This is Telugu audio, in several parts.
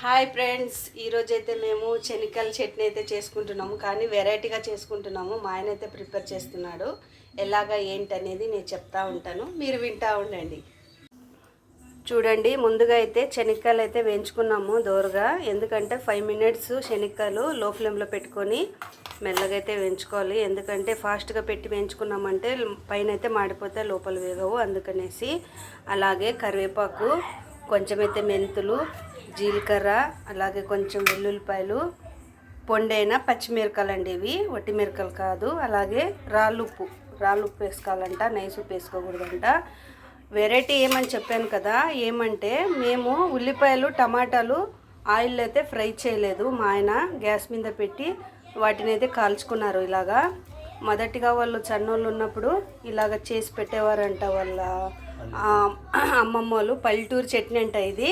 హాయ్ ఫ్రెండ్స్, ఈరోజైతే మేము శనగకాయల చట్నీ అయితే చేసుకుంటున్నాము. కానీ వెరైటీగా చేసుకుంటున్నాము. మా ఆయన అయితే ప్రిపేర్ చేస్తున్నాడు. ఎలాగా ఏంటనేది నేను చెప్తా ఉంటాను, మీరు వింటా ఉండండి. చూడండి, ముందుగా అయితే శనగకాయలు అయితే వేయించుకున్నాము దోరగా. ఎందుకంటే 5 మినిట్స్ శనగకాయలు లో ఫ్లేమ్లో పెట్టుకొని మెల్లగా అయితే వేయించుకోవాలి. ఎందుకంటే ఫాస్ట్గా పెట్టి వేయించుకున్నామంటే పైన అయితే మాడిపోతే లోపల వేగవు. అందుకనేసి అలాగే కరివేపాకు, కొంచెం అయితే మెంతులు, జీలకర్ర, అలాగే కొంచెం వెల్లుల్లిపాయలు, పొండైన పచ్చిమిరకాయలు అండి. ఇవి వట్టి మిరకాయలు కాదు. అలాగే రాళ్ళుప్పు వేసుకోవాలంట, నైస్ ఉప్పు వేసుకోకూడదంట. వెరైటీ ఏమని చెప్పాను కదా. ఏమంటే మేము ఉల్లిపాయలు టమాటాలు ఆయిల్ అయితే ఫ్రై చేయలేదు. మా ఆయన గ్యాస్ మీద పెట్టి వాటిని అయితే కాల్చుకున్నారు. ఇలాగా మొదటిగా వాళ్ళు చన్నోళ్ళు ఉన్నప్పుడు ఇలాగ చేసి పెట్టేవారంట వాళ్ళ అమ్మమ్మ వాళ్ళు. పల్లెటూరు చట్నీ అంట ఇది.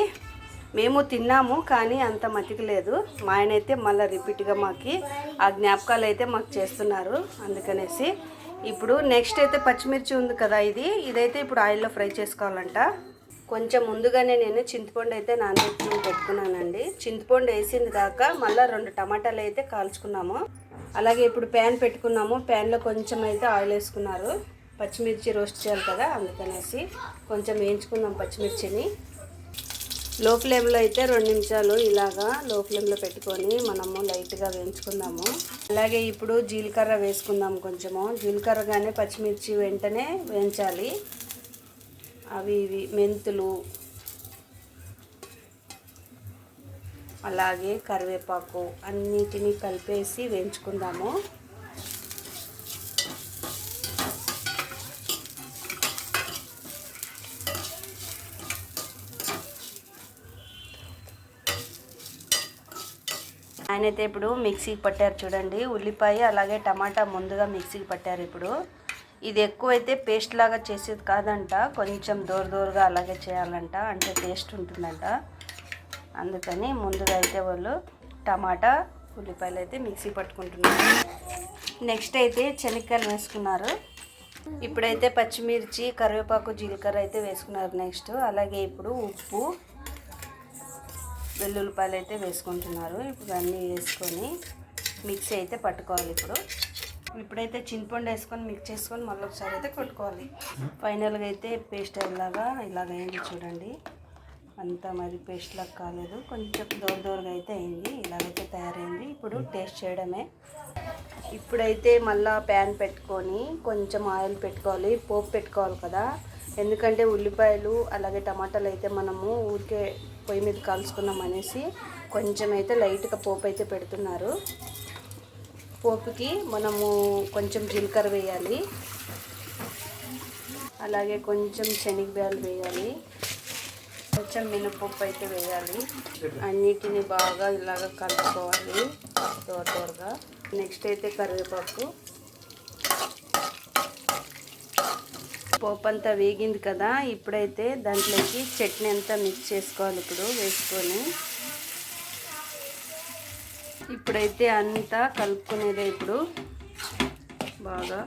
మేము తిన్నాము కానీ అంత మతికలేదు. మా ఆయన అయితే మళ్ళీ రిపీట్గా మాకు ఆ జ్ఞాపకాలు అయితే మాకు చేస్తున్నారు. అందుకనేసి ఇప్పుడు నెక్స్ట్ అయితే పచ్చిమిర్చి ఉంది కదా, ఇదైతే ఇప్పుడు ఆయిల్లో ఫ్రై చేసుకోవాలంట. కొంచెం ముందుగానే నేను చింతపండు అయితే నానబెట్టుకుని పెట్టుకున్నానండి. చింతపండు వేసింది కాక మళ్ళీ 2 టమాటాలు అయితే కాల్చుకున్నాము. అలాగే ఇప్పుడు ప్యాన్ పెట్టుకున్నాము. ప్యాన్లో కొంచెం అయితే ఆయిల్ వేసుకున్నారు. పచ్చిమిర్చి రోస్ట్ చేయాలి కదా, అందుకనేసి కొంచెం వేయించుకుందాం పచ్చిమిర్చిని. లో ఫ్లేమ్లో అయితే 2 నిమిషాలు ఇలాగా లో ఫ్లేమ్లో పెట్టుకొని మనము లైట్గా వేయించుకుందాము. అలాగే ఇప్పుడు జీలకర్ర వేసుకుందాం. కొంచెము జీలకర్ర కానీ పచ్చిమిర్చి వెంటనే వేయించాలి. ఇవి మెంతులు, అలాగే కరివేపాకు అన్నిటినీ కలిపేసి వేయించుకుందాము. ఆయనైతే ఇప్పుడు మిక్సీకి పట్టారు. చూడండి, ఉల్లిపాయ అలాగే టమాటా ముందుగా మిక్సీకి పట్టారు. ఇప్పుడు ఇది ఎక్కువైతే పేస్ట్ లాగా చేసేది కాదంట, కొంచెం దోరగా అలాగే చేయాలంట, అంటే టేస్ట్ ఉంటుందంట. అందుకని ముందుగా అయితే వాళ్ళు టమాటా ఉల్లిపాయలు అయితే మిక్సీ పట్టుకుంటున్నారు. నెక్స్ట్ అయితే శనగకాయలు వేసుకున్నారు. ఇప్పుడైతే పచ్చిమిర్చి, కరివేపాకు, జీలకర్ర అయితే వేసుకున్నారు. నెక్స్ట్ అలాగే ఇప్పుడు ఉప్పు, వెల్లుల్లిపాయలు అయితే వేసుకుంటున్నారు. ఇప్పుడు అన్నీ వేసుకొని మిక్సీ అయితే పట్టుకోవాలి. ఇప్పుడైతే చింతపండు వేసుకొని మిక్స్ చేసుకొని మళ్ళీ ఒకసారి అయితే కొట్టుకోవాలి. ఫైనల్గా అయితే పేస్ట్ ఇలాగ అయింది. చూడండి, అంతా మరి పేస్ట్ లాగా కాలేదు, కొంచెం దోరగా అయితే అయింది. ఇలాగైతే తయారైంది. ఇప్పుడు టేస్ట్ చేయడమే. ఇప్పుడైతే మళ్ళీ ప్యాన్ పెట్టుకొని కొంచెం ఆయిల్ పెట్టుకోవాలి. పోపు పెట్టుకోవాలి కదా, ఎందుకంటే ఉల్లిపాయలు అలాగే టమాటాలు అయితే మనము ఊరికే పొయ్యి మీద కాల్చుకున్నాం అనేసి కొంచెం అయితే లైట్గా పోపు అయితే పెడుతున్నారు. పోపుకి మనము కొంచెం జీలకర్ర వేయాలి, అలాగే కొంచెం శనగబ్యాలు వేయాలి, కొంచెం మినపప్పు అయితే వేయాలి. అన్నిటిని బాగా ఇలాగ కలుపుకోవాలి దోరగా. నెక్స్ట్ అయితే కరివేపాకు. పోపు అంతా వేగింది కదా, ఇప్పుడైతే దాంట్లోకి చట్నీ అంతా మిక్స్ చేసుకోవాలి. వేసుకొని ఇప్పుడైతే అంతా కలుపుకునేదే. బాగా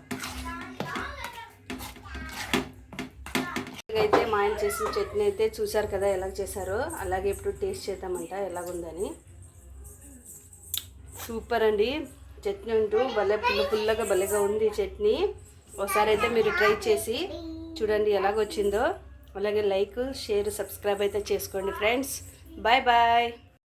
అయితే మా ఆయన చేసిన చట్నీ అయితే చూసారు కదా ఎలా చేశారో. అలాగే ఇప్పుడు టేస్ట్ చేద్దామంట ఎలాగుందని. సూపర్ అండి, చట్నీ అంటూ భలే పుల్లగా భలేగా ఉంది చట్నీ. ఒకసారి అయితే మీరు ట్రై చేసి చూడండి ఎలాగొచ్చిందో. అలాగే లైక్, షేర్, సబ్స్క్రైబ్ అయితే చేసుకోండి ఫ్రెండ్స్. Bye bye.